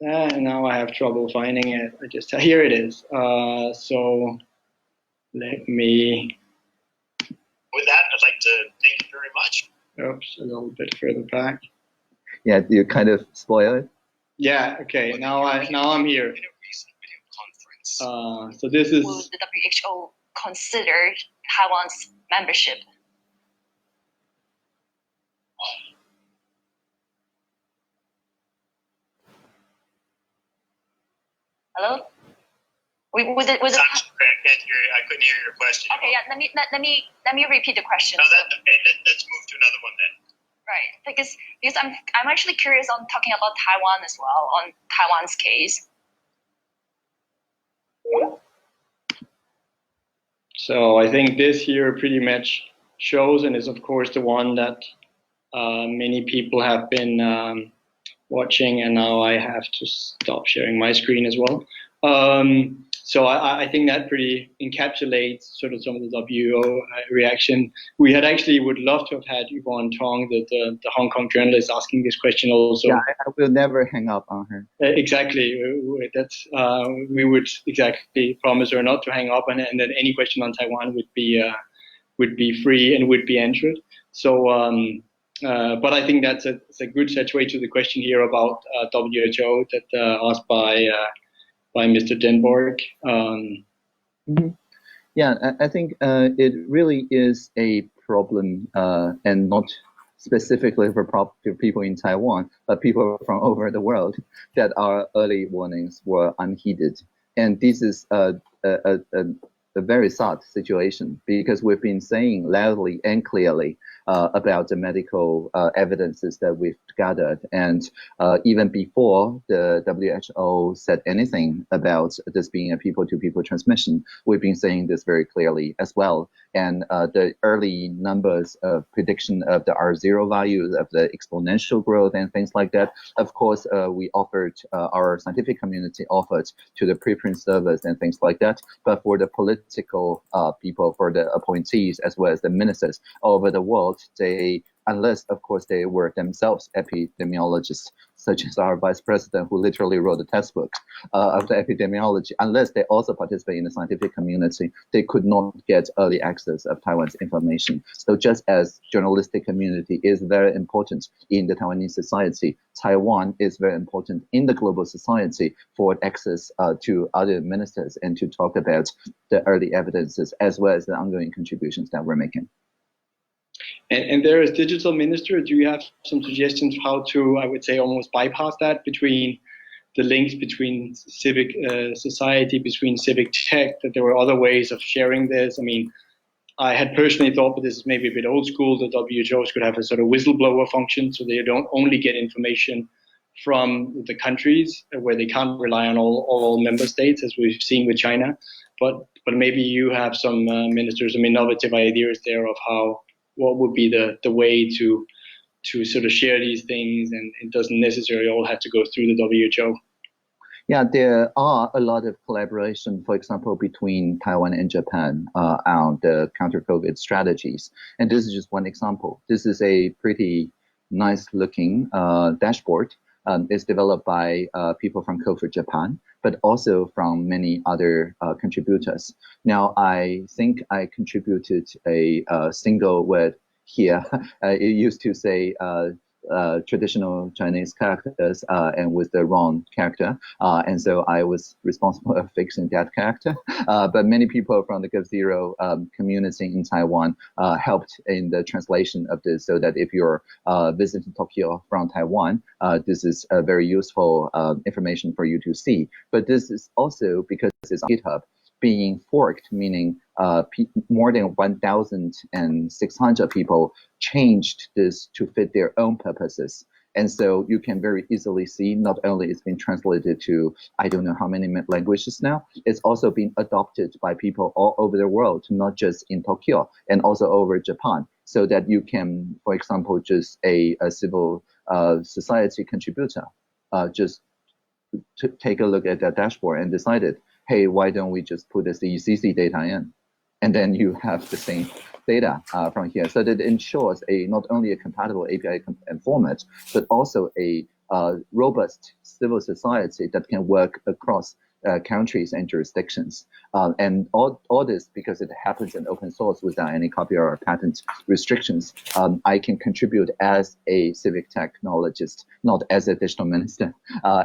Now I have trouble finding it. Here it is. So let me. With that, I'd like to thank you very much. Oops, a little bit further back. Yeah, you kind of spoil it. Yeah. Okay. Now I'm here. So this is. Will the WHO consider Taiwan's membership? Hello? I couldn't hear your question. Okay, yeah. Let me repeat the question. No, let's move to another one then. Right, because I'm actually curious on talking about Taiwan as well, on Taiwan's case. So I think this here pretty much shows, and is of course the one that many people have been watching, and now I have to stop sharing my screen as well. So I think that pretty encapsulates sort of some of the WHO reaction. We had actually would love to have had Yvonne Tong, the Hong Kong journalist, asking this question also. Yeah, I will never hang up on her. Exactly. That's we would exactly promise her not to hang up on it, and that any question on Taiwan would be free and would be answered. So, but I think that's a good segue to the question here about WHO that asked by Mr. Denborg. Yeah, I think it really is a problem, and not specifically for people in Taiwan, but people from over the world, that our early warnings were unheeded. And this is a very sad situation, because we've been saying loudly and clearly about the medical evidences that we've gathered. And even before the WHO said anything about this being a people-to-people transmission, we've been saying this very clearly as well. And the early numbers of prediction of the R0 values, of the exponential growth and things like that, of course, we offered, our scientific community offered to the preprint servers and things like that. But for the political people, for the appointees, as well as the ministers all over the world, they, unless of course they were themselves epidemiologists, such as our vice president, who literally wrote the textbook of the epidemiology, unless they also participate in the scientific community, they could not get early access of Taiwan's information. So just as journalistic community is very important in the Taiwanese society, Taiwan is very important in the global society for access to other ministers and to talk about the early evidences as well as the ongoing contributions that we're making. And there, as digital minister, do you have some suggestions how to, I would say, almost bypass that, between the links between civic society, between civic tech, that there were other ways of sharing this? I mean, I had personally thought, but this is maybe a bit old school, that WHOs could have a sort of whistleblower function, so they don't only get information from the countries where they can't rely on all member states, as we've seen with China. But maybe you have some ministers, some innovative ideas there of what would be the way to sort of share these things, and it doesn't necessarily all have to go through the WHO. Yeah, there are a lot of collaboration, for example, between Taiwan and Japan on the counter-COVID strategies. And this is just one example. This is a pretty nice looking dashboard is developed by people from Kofu, Japan, but also from many other contributors. Now, I think I contributed a single word here. It used to say traditional Chinese characters and with the wrong character. And so I was responsible for fixing that character. But many people from the Gov Zero community in Taiwan helped in the translation of this, so that if you're visiting Tokyo from Taiwan, this is a very useful information for you to see. But this is also because it's on GitHub being forked, meaning more than 1,600 people changed this to fit their own purposes. And so you can very easily see not only it's been translated to I don't know how many languages now, it's also been adopted by people all over the world, not just in Tokyo, and also over Japan, so that you can, for example, just a civil society contributor, just to take a look at that dashboard and decided, hey, why don't we just put the CECC data in? And then you have the same data from here. So that ensures not only a compatible API and format, but also a robust civil society that can work across countries and jurisdictions. And all this, because it happens in open source without any copyright or patent restrictions, I can contribute as a civic technologist, not as a digital minister.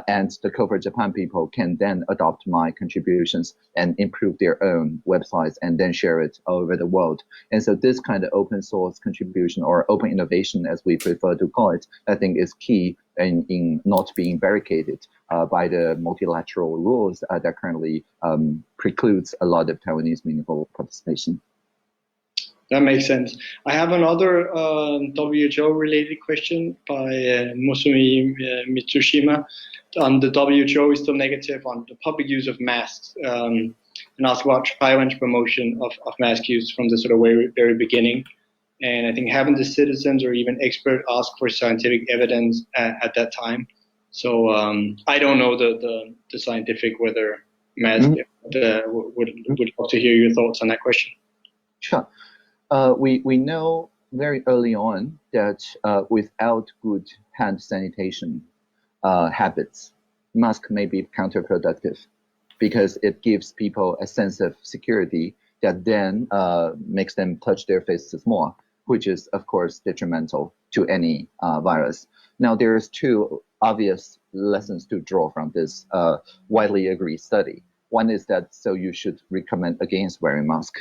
And the Kofu Japan people can then adopt my contributions and improve their own websites and then share it all over the world. And so this kind of open source contribution, or open innovation as we prefer to call it, I think is key in not being barricaded by the multilateral rules that currently precludes a lot of Taiwanese meaningful participation. That makes sense. I have another WHO-related question by Musumi Mitsushima. The WHO is still negative on the public use of masks, and ask about Taiwan's promotion of mask use from the sort of very beginning. And I think having the citizens or even expert ask for scientific evidence at that time. So I don't know the scientific whether mask. Would love to hear your thoughts on that question. Sure. We know very early on that without good hand sanitation habits, mask may be counterproductive, because it gives people a sense of security that then makes them touch their faces more, which is, of course, detrimental to any virus. Now, there's two obvious lessons to draw from this widely agreed study. One is that you should recommend against wearing mask,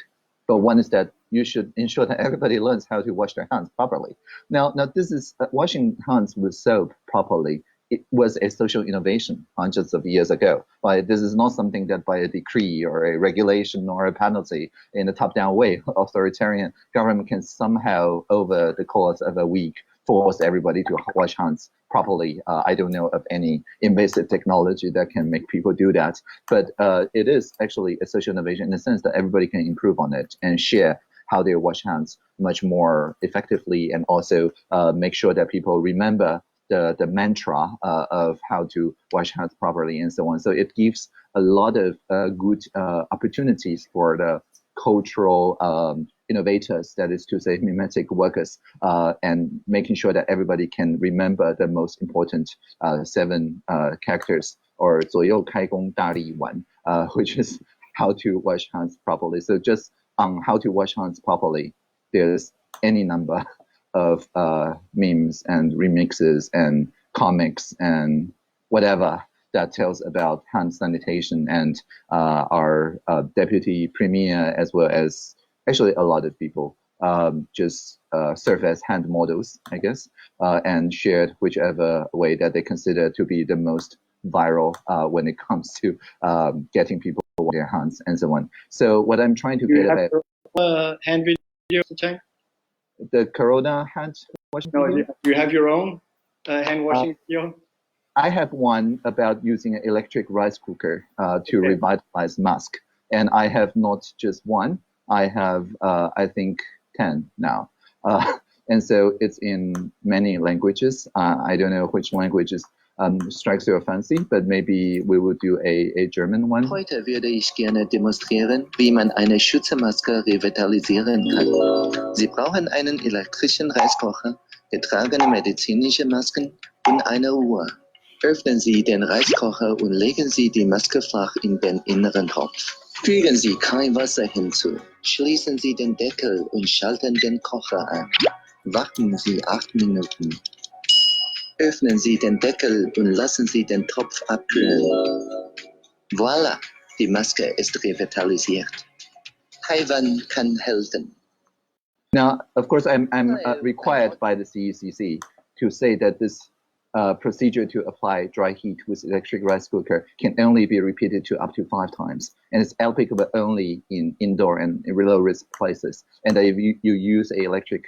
but one is that you should ensure that everybody learns how to wash their hands properly. Now this is washing hands with soap properly. It was a social innovation hundreds of years ago. But this is not something that by a decree or a regulation or a penalty in a top-down way, authoritarian government can somehow, over the course of a week, force everybody to wash hands properly. I don't know of any invasive technology that can make people do that. But it is actually a social innovation in the sense that everybody can improve on it and share how they wash hands much more effectively, and also make sure that people remember the mantra of how to wash hands properly and so on. So it gives a lot of good opportunities for the cultural innovators, that is to say mimetic workers, and making sure that everybody can remember the most important 7 characters, or 左右开工大力丸, which is how to wash hands properly. So just on how to wash hands properly, there's any number of memes and remixes and comics and whatever that tells about hand sanitation, and our deputy premier, as well as actually a lot of people, just serve as hand models, I guess, and shared whichever way that they consider to be the most viral when it comes to getting people to wash their hands and so on. So what I'm trying to get at, hand video, Tang? The Corona hand washing video? No, you have your own hand washing video? I have one about using an electric rice cooker to revitalize mask. And I have not just one, I have, I think, 10 now. And so it's in many languages. I don't know which languages strikes your fancy, but maybe we will do a German one. Heute würde ich gerne demonstrieren, wie man eine Schutzmaske revitalisieren kann. Sie brauchen einen elektrischen Reiskocher, getragene medizinische Masken und eine Uhr. Öffnen Sie den Reiskocher und legen Sie die Maske flach in den inneren Topf. Fügen Sie kein Wasser hinzu. Schließen Sie den Deckel und schalten den Kocher an. Warten Sie 8 Minuten. Öffnen Sie den Deckel und lassen Sie den Topf abkühlen. Voila, die Maske ist revitalisiert. Taiwan kann helfen. Now, of course, I'm required by the CECC to say that this procedure to apply dry heat with electric rice cooker can only be repeated to up to 5 times, and it's applicable only in indoor and low-risk places. And if you use an electric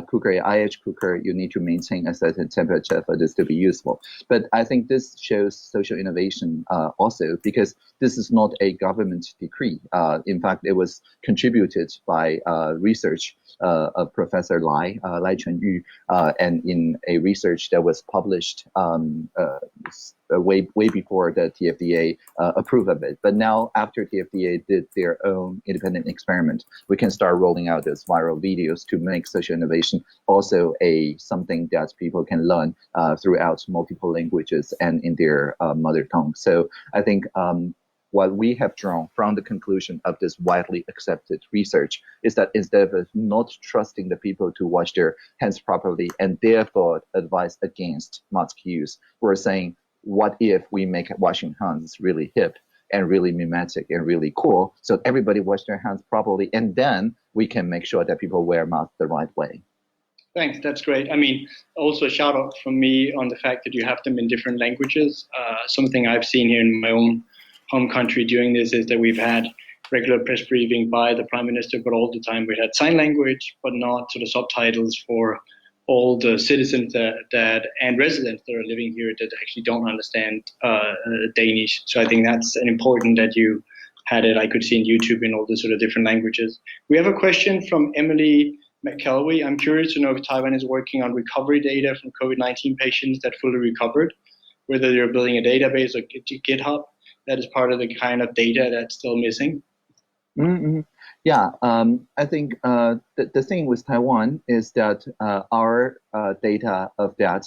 cooker, an IH cooker, you need to maintain a certain temperature for this to be useful. But I think this shows social innovation also, because this is not a government decree. In fact, it was contributed by research of Professor Lai Chunyu, and in a research that was published way before the TFDA approved of it. But now, after TFDA did their own independent experiment, we can start rolling out those viral videos to make social innovation also something that people can learn throughout multiple languages and in their mother tongue. So I think what we have drawn from the conclusion of this widely accepted research is that instead of not trusting the people to wash their hands properly and therefore advise against mask use, we're saying, what if we make washing hands really hip and really mimetic and really cool, so everybody wash their hands properly, and then we can make sure that people wear masks the right way. Thanks, that's great. I mean, also a shout out from me on the fact that you have them in different languages. Something I've seen here in my own home country doing this is that we've had regular press briefing by the Prime Minister, but all the time we had sign language, but not sort of subtitles for all the citizens that and residents that are living here that actually don't understand Danish. So I think that's an important that you had it. I could see in YouTube in all the sort of different languages. We have a question from Emily McKelvey. I'm curious to know if Taiwan is working on recovery data from COVID-19 patients that fully recovered, whether they're building a database or GitHub that is part of the kind of data that's still missing. Mm-hmm. Yeah, I think the thing with Taiwan is that our data of that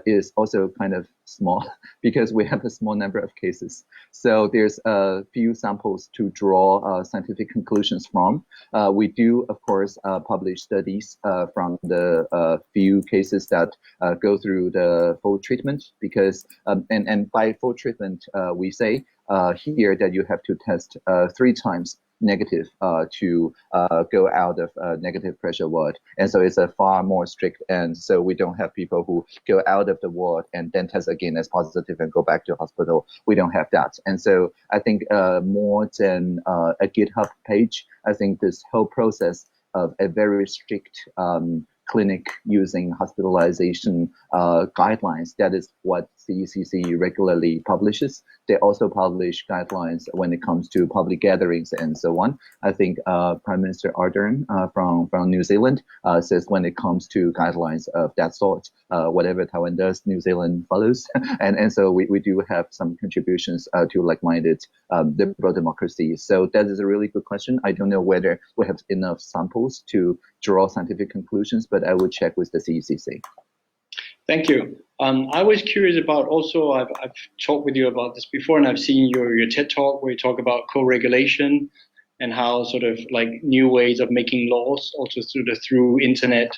is also kind of small because we have a small number of cases. So there's a few samples to draw scientific conclusions from. We do, of course, publish studies from the few cases that go through the full treatment, because, and by full treatment, we say here that you have to test 3 times negative to go out of negative pressure ward. And so it's a far more strict, and so we don't have people who go out of the ward and then test again as positive and go back to hospital. We don't have that. And so I think more than a GitHub page, I think this whole process of a very strict clinic using hospitalization guidelines, that is what CECC regularly publishes. They also publish guidelines when it comes to public gatherings and so on. I think Prime Minister Ardern from New Zealand says when it comes to guidelines of that sort, whatever Taiwan does, New Zealand follows. and so we do have some contributions to like-minded liberal democracies. So that is a really good question. I don't know whether we have enough samples to draw scientific conclusions, but I would check with the CECC. Thank you. I was curious about also, I've talked with you about this before, and I've seen your TED Talk where you talk about co-regulation and how sort of like new ways of making laws also through internet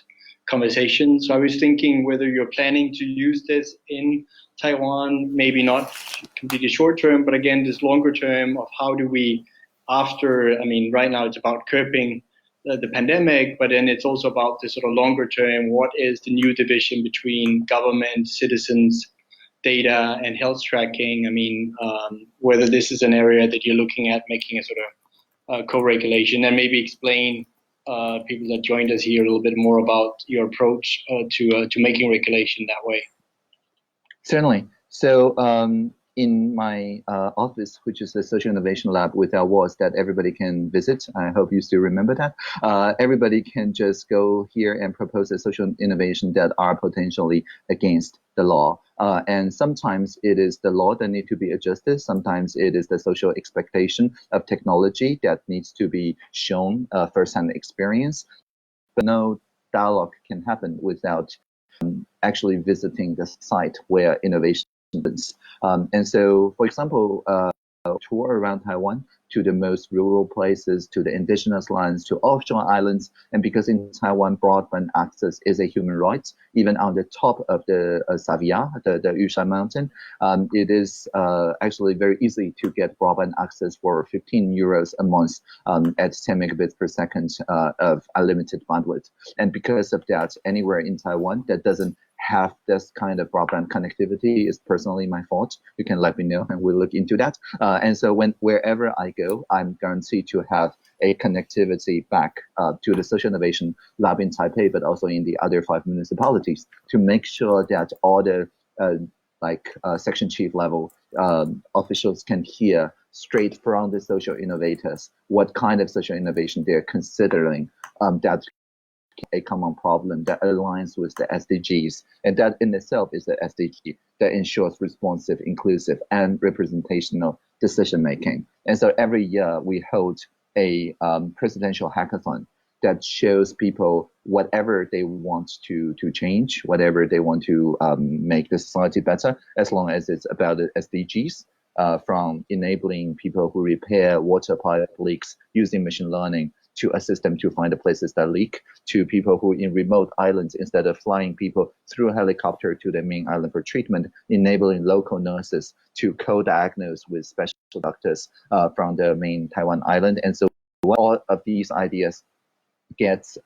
conversations. So I was thinking whether you're planning to use this in Taiwan, maybe not completely short term, but again, this longer term of how do we after, I mean, right now it's about curbing the pandemic, but then it's also about this sort of longer term, what is the new division between government, citizens, data, and health tracking? I mean, whether this is an area that you're looking at making a sort of co-regulation, and maybe explain people that joined us here a little bit more about your approach to making regulation that way. Certainly. So in my office, which is the Social Innovation Lab with our walls that everybody can visit, I hope you still remember that, everybody can just go here and propose a social innovation that are potentially against the law. And sometimes it is the law that need to be adjusted. Sometimes it is the social expectation of technology that needs to be shown firsthand experience. But no dialogue can happen without actually visiting the site where innovation And so, for example, tour around Taiwan to the most rural places, to the indigenous lands, to offshore islands. And because in Taiwan, broadband access is a human right, even on the top of the Savia, the Yushan Mountain, it is actually very easy to get broadband access for 15 euros a month at 10 megabits per second of unlimited bandwidth. And because of that, anywhere in Taiwan that doesn't have this kind of broadband connectivity is personally my fault. You can let me know and we'll look into that. And so wherever I go, I'm guaranteed to have a connectivity back to the social innovation lab in Taipei, but also in the other 5 municipalities to make sure that all the section chief level officials can hear straight from the social innovators what kind of social innovation they're considering that a common problem that aligns with the SDGs. And that in itself is the SDG that ensures responsive, inclusive, and representational decision making. And so every year we hold a presidential hackathon that shows people whatever they want to change, whatever they want to make the society better, as long as it's about the SDGs, from enabling people who repair water pipe leaks using machine learning to assist them to find the places that leak, to people who in remote islands, instead of flying people through a helicopter to the main island for treatment, enabling local nurses to co-diagnose with special doctors from the main Taiwan island. And so all of these ideas gets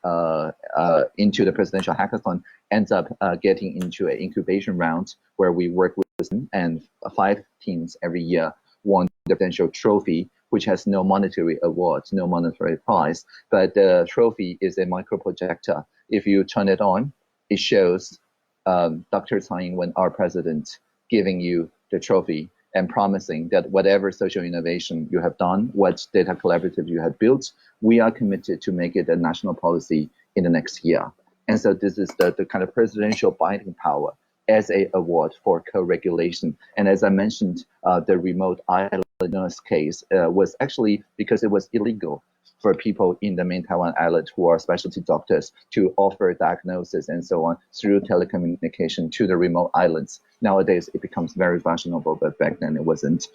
into the presidential hackathon, ends up getting into an incubation round where we work with them, and 5 teams every year won the presidential trophy, which has no monetary awards, no monetary prize, but the trophy is a micro projector. If you turn it on, it shows Dr. Tsai Ing-wen, our president, giving you the trophy and promising that whatever social innovation you have done, what data collaborative you have built, we are committed to make it a national policy in the next year. And so this is the kind of presidential binding power as a award for co-regulation. And as I mentioned, the remote island nurse case was actually because it was illegal for people in the main Taiwan island who are specialty doctors to offer diagnosis and so on through telecommunication to the remote islands. Nowadays, it becomes very fashionable, but back then it wasn't.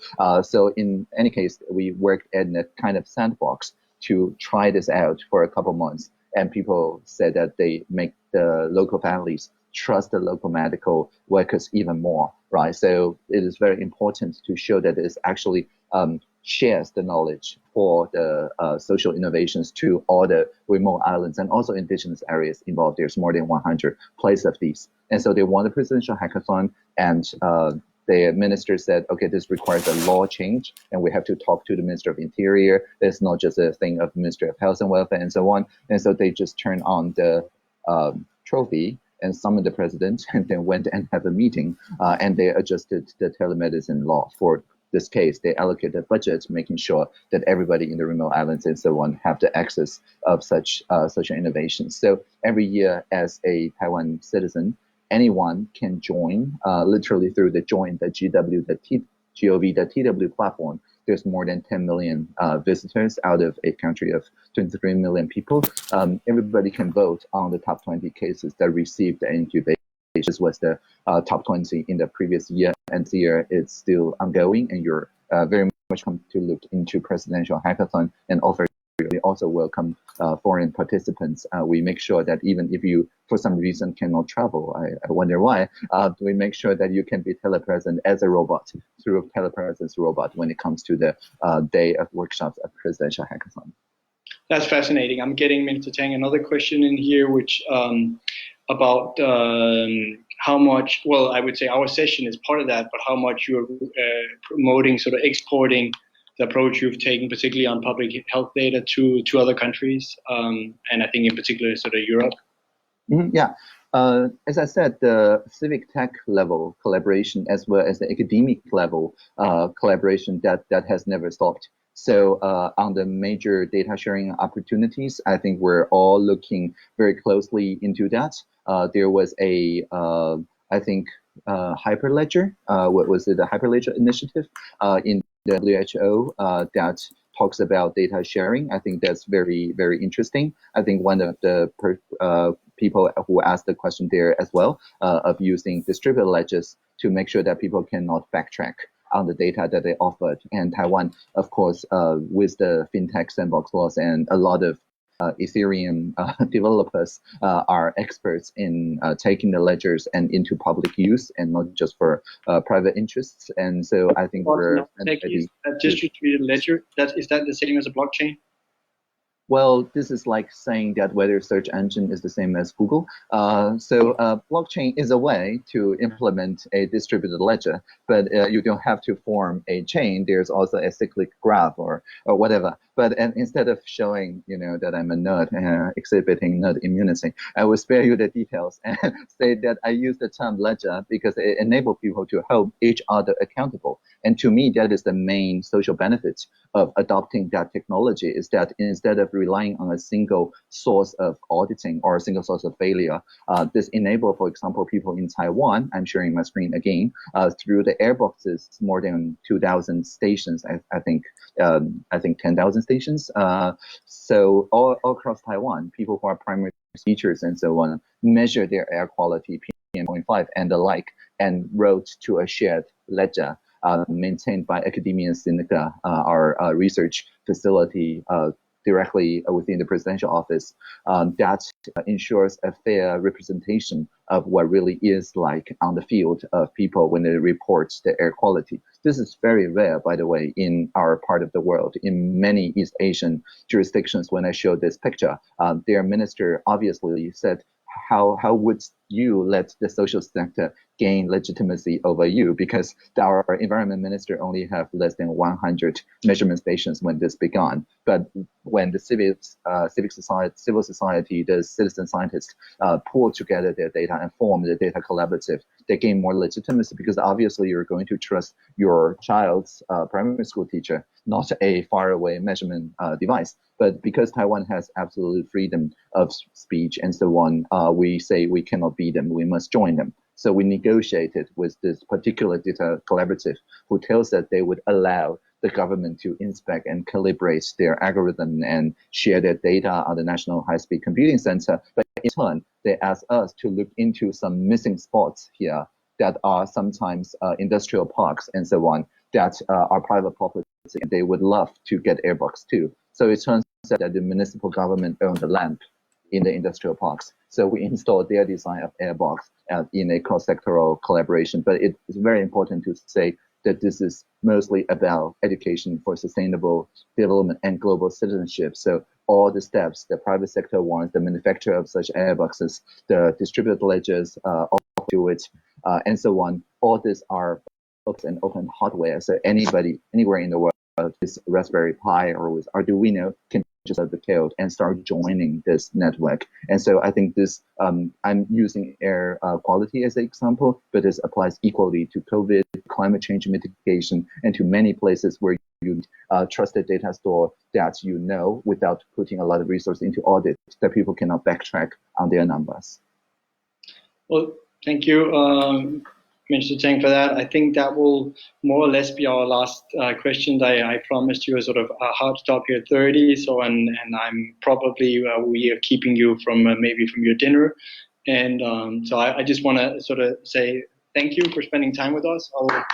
So in any case, we worked in a kind of sandbox to try this out for a couple months. And people said that they make the local families trust the local medical workers even more, right? So it is very important to show that it actually shares the knowledge for the social innovations to all the remote islands and also indigenous areas involved. There's more than 100 places of these. And so they won the presidential hackathon, and the minister said, okay, this requires a law change, and we have to talk to the Minister of Interior. It's not just a thing of Ministry of Health and Welfare and so on. And so they just turned on the trophy and summoned the president, and then went and had a meeting, and they adjusted the telemedicine law for this case. They allocated budgets, making sure that everybody in the remote islands and so on have the access of such social innovations. So every year, as a Taiwan citizen, anyone can join, literally through the join.gov.tw platform. There's more than 10 million visitors out of a country of 23 million people. Everybody can vote on the top 20 cases that received the incubation. This was the top 20 in the previous year, and this year it's still ongoing, and you're very much come to look into presidential hackathon and offer. We also welcome foreign participants. We make sure that even if you, for some reason, cannot travel, I wonder why, we make sure that you can be telepresent as a robot through a telepresence robot when it comes to the day of workshops at Presidential Hackathon. That's fascinating. I'm getting, Minister Tang, another question in here, which about how much, well, I would say our session is part of that, but how much you're promoting, sort of exporting the approach you've taken, particularly on public health data to other countries, and I think in particular sort of Europe. Yeah, as I said, the civic tech level collaboration as well as the academic level collaboration that has never stopped. So on the major data sharing opportunities, I think we're all looking very closely into that. There was a, I think, Hyperledger, what was it, the Hyperledger initiative in the WHO that talks about data sharing. I think that's very, very interesting. I think one of the people who asked the question there as well of using distributed ledgers to make sure that people cannot backtrack on the data that they offered. And Taiwan, of course, with the fintech sandbox laws and a lot of Ethereum developers are experts in taking the ledgers and into public use and not just for private interests. And so I think we're is that distributed ledger. Is that the same as a blockchain? Well, this is like saying that whether search engine is the same as Google. Blockchain is a way to implement a distributed ledger, but you don't have to form a chain. There's also a cyclic graph or whatever. But instead of showing, that I'm a nerd exhibiting nerd immunity, I will spare you the details and say that I use the term ledger because it enables people to hold each other accountable. And to me, that is the main social benefit of adopting that technology, is that instead of relying on a single source of auditing or a single source of failure, this enables, for example, people in Taiwan, I'm sharing my screen again, through the airboxes, more than 2,000 stations, I think 10,000 stations. So all across Taiwan, people who are primary teachers and so on measure their air quality, PM.5 and the like, and wrote to a shared ledger maintained by Academia Sinica, our research facility directly within the presidential office, that ensures a fair representation of what really is like on the field of people when they report the air quality. This is very rare, by the way, in our part of the world. In many East Asian jurisdictions, when I showed this picture, their minister obviously said, how would you let the social sector gain legitimacy over you? Because our environment minister only have less than 100 measurement stations when this began. But when the civil society, the citizen scientists pull together their data and form the data collaborative, they gain more legitimacy because obviously you're going to trust your child's primary school teacher, not a faraway measurement device. But because Taiwan has absolute freedom of speech and so on, we say we cannot beat them, we must join them. So we negotiated with this particular data collaborative who tells that they would allow the government to inspect and calibrate their algorithm and share their data on the National High-Speed Computing Center. But in turn, they ask us to look into some missing spots here that are sometimes industrial parks and so on that are private property, and they would love to get airbox too. So it turns out that the municipal government owned the land in the industrial parks. So we installed their design of airbox in a cross-sectoral collaboration. But it's very important to say that this is mostly about education for sustainable development and global citizenship. So all the steps the private sector wants, the manufacture of such airboxes, the distributed ledgers, all do it, and so on. All these are open hardware. So anybody, anywhere in the world, with Raspberry Pi or with Arduino can just have the code and start joining this network. And so I think this, I'm using air quality as an example, but this applies equally to COVID, climate change mitigation, and to many places where you trusted data store that without putting a lot of resources into audit, that people cannot backtrack on their numbers. Well, thank you, Mr. Tang, for that. I think that will more or less be our last question. I promised you a sort of a hard stop here at 30, so and I'm probably we are keeping you from maybe from your dinner, and so I just want to sort of say thank you for spending time with us. I'll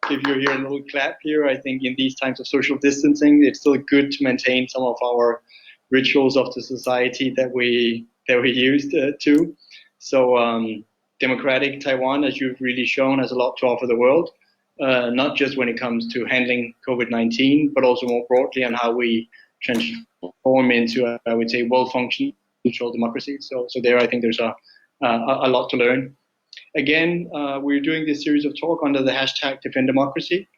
give you here a little clap here. I think in these times of social distancing, it's still good to maintain some of our rituals of the society that we used to. So. Democratic Taiwan, as you've really shown, has a lot to offer the world, not just when it comes to handling COVID-19, but also more broadly on how we transform into, I would say, well-functioning digital democracy. So there, I think there's a lot to learn. Again, we're doing this series of talk under the hashtag Defend Democracy.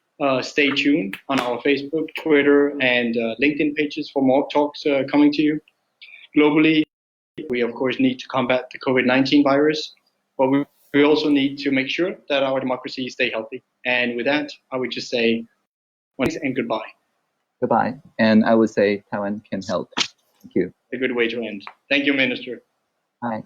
Stay tuned on our Facebook, Twitter, and LinkedIn pages for more talks coming to you. Globally, we of course need to combat the COVID-19 virus. But we also need to make sure that our democracies stay healthy. And with that, I would just say thanks and goodbye. Goodbye. And I would say Taiwan can help. Thank you. A good way to end. Thank you, Minister. Bye.